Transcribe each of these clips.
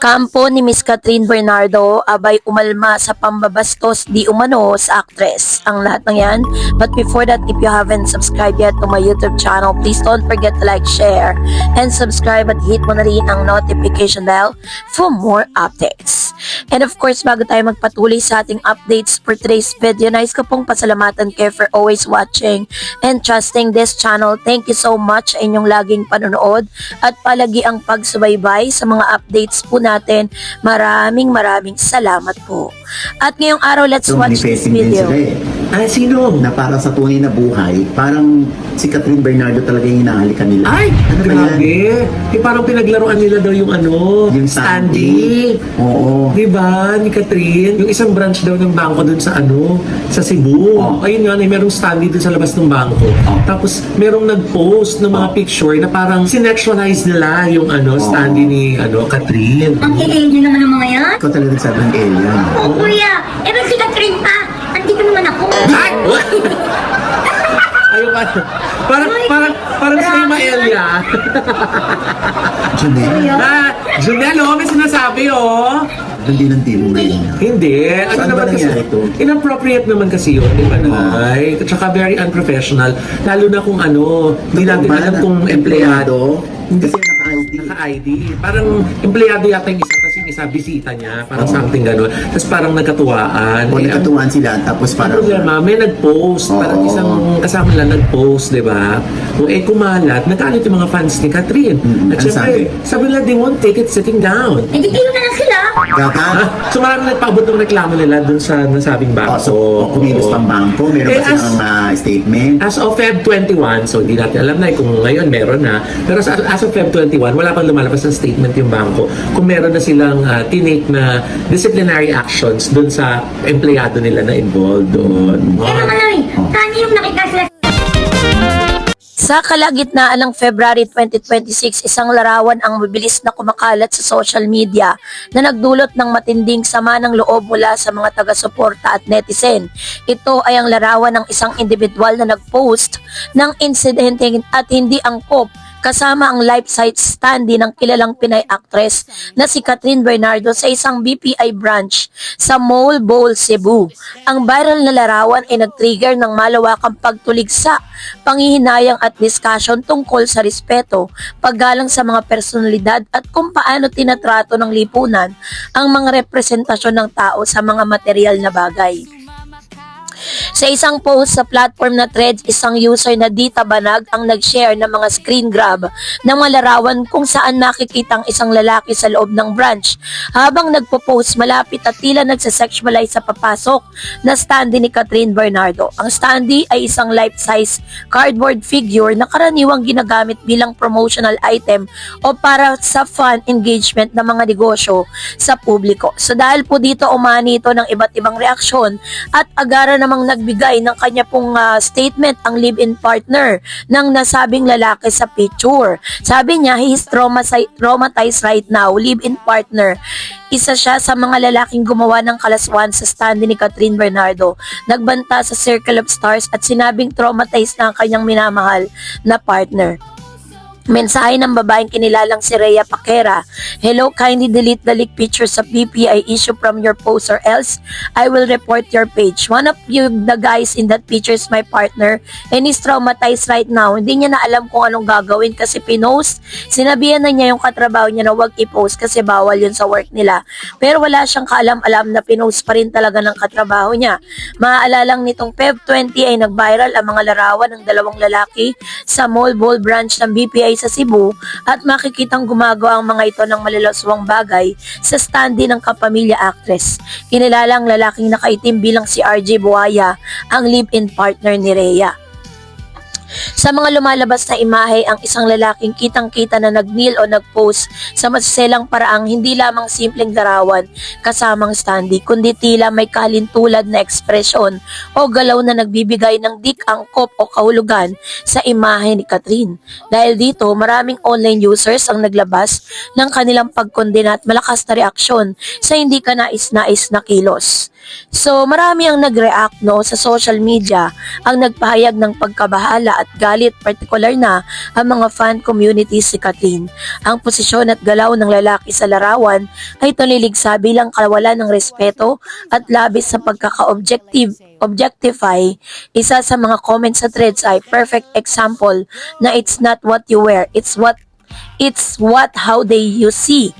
Kampo ni Miss Catherine Bernardo abay umalma sa pambabastos di umano sa actress. Ang lahat ng yan. But before that, if you haven't subscribed yet to my YouTube channel, please don't forget to like, share, and subscribe at hit mo na rin ang notification bell for more updates. And of course, bago tayo magpatuloy sa ating updates for today's video, nais ko pong pasalamatan kayo for always watching and trusting this channel. Thank you so much sa inyong laging panonood at palagi ang pagsubaybay sa mga updates po natin. Maraming salamat po. At ngayong araw, let's watch this video. Sino? Na parang sa tunay na buhay, parang si Catherine Bernardo talaga yung hinahalikan nila. Ay, ano ba yan? grabe. Parang pinaglaruan nila daw yung Yung Sandy. Oo. Diba, ni Catherine? Yung isang branch daw ng bangko dun sa sa Cebu. Oh. Ayun nga, merong Sandy dun sa labas ng bangko. Oh. Tapos, merong nag-post ng mga picture na parang sinexualize nila yung Sandy ni Catherine. Ang alien naman ng mga yan? Ikaw talaga nagsabi ng alien. Oo, kuya. Eh, ba't si Catherine pa? Andito naman ako. Ay! Ayun ka. Parang si Maelia. Janelle, Junel, may sinasabi, hindi ng team mo rin. Hindi. Saan ba nangyari ito? Inappropriate naman kasi yun, di ba, Nay? At saka very unprofessional. Lalo na kung hindi natin alam kung empleyado. Kasi naka-ID. Naka-ID. Parang empleyado yata yung isa, kasi yung isa bisita niya. Parang something gano'n. Tapos parang nagkatuwaan. O nagkatuwaan sila, tapos Ang parang... problema, may nag-post. Parang Oo. isang kasama lang nag-post, di ba? Kung kumalat, nagalit yung mga fans ni Catherine. At Ano syempre, sabi nila, they won't take it sitting down. Eh, di na lang sila. Gaka? So marami nagpaabot ng reklamo nila dun sa nasabing bangko. So, kumilos pang bangko, meron ba silang statement? As of Feb 21, so hindi natin alam na kung ngayon meron na. Pero as of Feb 21, wala pang lumalabas ng statement yung bangko. Kung meron na silang tinake na disciplinary actions dun sa empleyado nila na involved doon. Eh, naman ay, kani yung nakita sila Sa kalagitnaan ng February 2026, isang larawan ang mabilis na kumakalat sa social media na nagdulot ng matinding sama ng loob mula sa mga taga-suporta at netizen. Ito ay ang larawan ng isang individual na nag-post ng insidente at hindi angkop kasama ang life-size standee ng kilalang Pinay actress na si Catherine Bernardo sa isang BPI branch sa Mole Bowl, Cebu. Ang viral na larawan ay nag-trigger ng malawakang pagtuligsa, panghihinayang at discussion tungkol sa respeto, paggalang sa mga personalidad at kung paano tinatrato ng lipunan ang mga representasyon ng tao sa mga material na bagay. Sa isang post sa platform na Threads, isang user na Dita Banag ang nag-share ng mga screen grab ng mga larawan kung saan makikita ang isang lalaki sa loob ng branch. Habang nagpo-post, malapit at tila nagsasexualize sa papasok na standee ni Catherine Bernardo. Ang standee ay isang life-size cardboard figure na karaniwang ginagamit bilang promotional item o para sa fun engagement ng mga negosyo sa publiko. So dahil po dito umani ito ng iba't ibang reaksyon at agara namang nagbigay ng kanya pong statement ang live-in partner ng nasabing lalaki sa picture. Sabi niya, he is traumatized right now. Live-in partner. Isa siya sa mga lalaking gumawa ng kalaswan sa standee ni Catherine Bernardo. Nagbanta sa Circle of Stars at sinabing traumatized na ang kanyang minamahal na partner. Mensahe ng babaeng kinilalang si Rhea Paquera. Hello, kindly delete the leaked pictures of BPI issue from your post or else I will report your page. One of you, the guys in that picture is my partner and is traumatized right now. Hindi niya na alam kung anong gagawin kasi pinost. Sinabihan na niya yung katrabaho niya na wag i-post kasi bawal yun sa work nila. Pero wala siyang kaalam-alam na pinost pa rin talaga ng katrabaho niya. Maaalalang nitong Feb 20 ay nag-viral ang mga larawan ng dalawang lalaki sa Mole Bowl branch ng BPI sa Cebu at makikitang gumagawa ang mga ito ng malalaswang bagay sa standee ng kapamilya actress. Kinilalang lalaking nakaitim bilang si RJ Buaya, ang live-in partner ni Rhea. Sa mga lumalabas na imahe, ang isang lalaking kitang-kita na nag-kneel o nag-pose sa masaselang paraang hindi lamang simpleng larawan kasamang standee, kundi tila may kalintulad na ekspresyon o galaw na nagbibigay ng dik-angkop o kahulugan sa imahe ni Catherine. Dahil dito, maraming online users ang naglabas ng kanilang pagkondena at malakas na reaksyon sa hindi ka nais-nais na kilos. So, marami ang nag-react sa social media, ang nagpahayag ng pagkabahala at galit, partikular na ang mga fan community si Catherine. Ang posisyon at galaw ng lalaki sa larawan ay tuliligsa bilang kawalan ng respeto at labis sa objectify. Isa sa mga comments sa threads ay perfect example na it's not what you wear, it's what how they you see.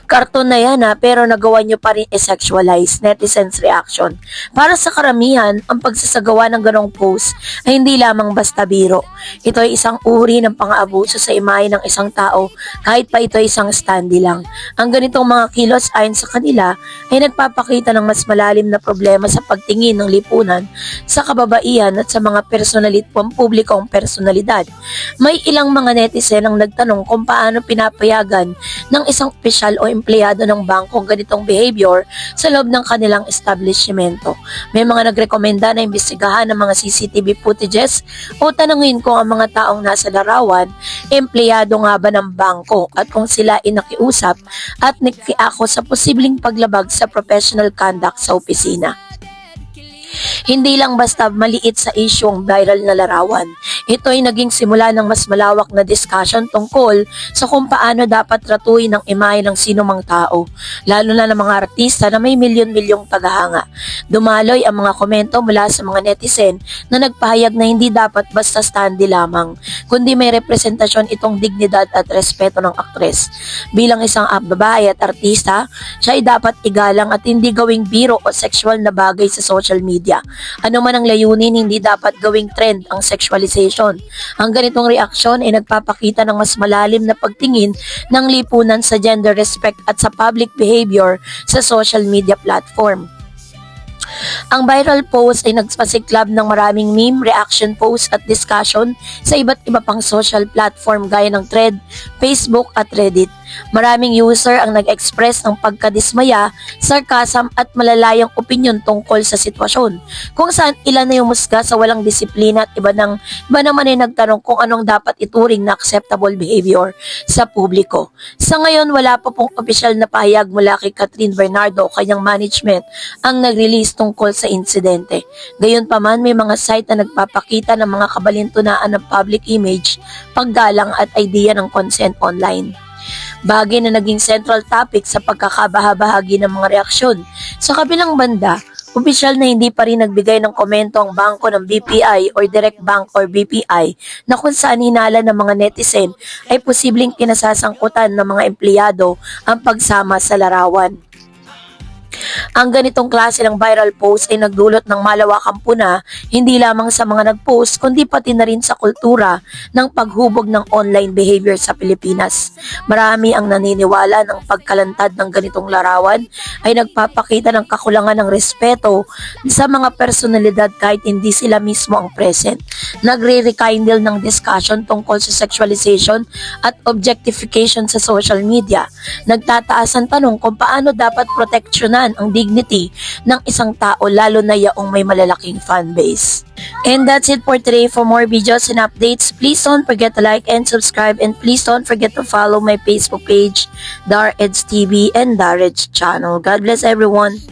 Karton na yan pero nagawa nyo pa rin i-sexualize. Netizens reaction. Para sa karamihan, ang pagsasagawa ng ganong post ay hindi lamang basta biro. Ito ay isang uri ng pang-aabuso sa imahe ng isang tao kahit pa ito ay isang standee lang. Ang ganitong mga kilos ayon sa kanila ay nagpapakita ng mas malalim na problema sa pagtingin ng lipunan sa kababaihan at sa mga pampublikong personalidad. May ilang mga netizen ang nagtanong kung paano pinapayagan ng isang opisyal o empleyado ng bangko ganitong behavior sa loob ng kanilang establishmento. May mga nagrekomenda na imbestigahan ng mga CCTV footages o tanungin kung ang mga taong nasa larawan, empleyado nga ba ng bangko at kung sila ay nakiusap at nakiako sa posibleng paglabag sa professional conduct sa opisina. Hindi lang basta maliit sa isyong viral na larawan. Ito ay naging simula ng mas malawak na discussion tungkol sa kung paano dapat tratuhin ang imahe ng sinumang tao, lalo na ng mga artista na may milyon-milyong tagahanga. Dumaloy ang mga komento mula sa mga netizen na nagpahayag na hindi dapat basta standee lamang, kundi may representasyon itong dignidad at respeto ng aktres. Bilang isang babae at artista, siya ay dapat igalang at hindi gawing biro o sexual na bagay sa social media. Ano man ang layunin, hindi dapat gawing trend ang sexualization. Ang ganitong reaksyon ay nagpapakita ng mas malalim na pagtingin ng lipunan sa gender respect at sa public behavior sa social media platform. Ang viral post ay nagpasiklab ng maraming meme, reaction post at discussion sa iba't iba pang social platform gaya ng Thread, Facebook at Reddit. Maraming user ang nag-express ng pagkadismaya, sarcasm at malalayang opinyon tungkol sa sitwasyon, kung saan ilan na yung musga sa walang disiplina at iba naman ay nagtanong kung anong dapat ituring na acceptable behavior sa publiko. Sa ngayon, wala pa pong opisyal na pahayag mula kay Catherine Bernardo o kanyang management ang nag-release tungkol sa insidente. Gayunpaman, may mga site na nagpapakita ng mga kabalintunaan ng public image, paggalang at idea ng consent online. Bagay na naging central topic sa pagkakabahabahagi ng mga reaksyon. Sa kabilang banda, opisyal na hindi pa rin nagbigay ng komento ang bangko ng BPI or Direct Bank or BPI na kung saan hinala ng mga netizen ay posibleng kinasasangkutan ng mga empleyado ang pagsama sa larawan. Ang ganitong klase ng viral post ay nagdulot ng malawakang puna hindi lamang sa mga nag-post kundi pati na rin sa kultura ng paghubog ng online behavior sa Pilipinas. Marami ang naniniwala ng pagkalantad ng ganitong larawan ay nagpapakita ng kakulangan ng respeto sa mga personalidad kahit hindi sila mismo ang present. Nagre-rekindle ng discussion tungkol sa sexualization at objectification sa social media. Nagtataas ang tanong kung paano dapat proteksyonan ang dignity ng isang tao lalo na yaong may malalaking fanbase. And that's it for today. For more videos and updates, please don't forget to like and subscribe, and please don't forget to follow my Facebook page, Dar Eds TV and Dar Eds channel. God bless everyone.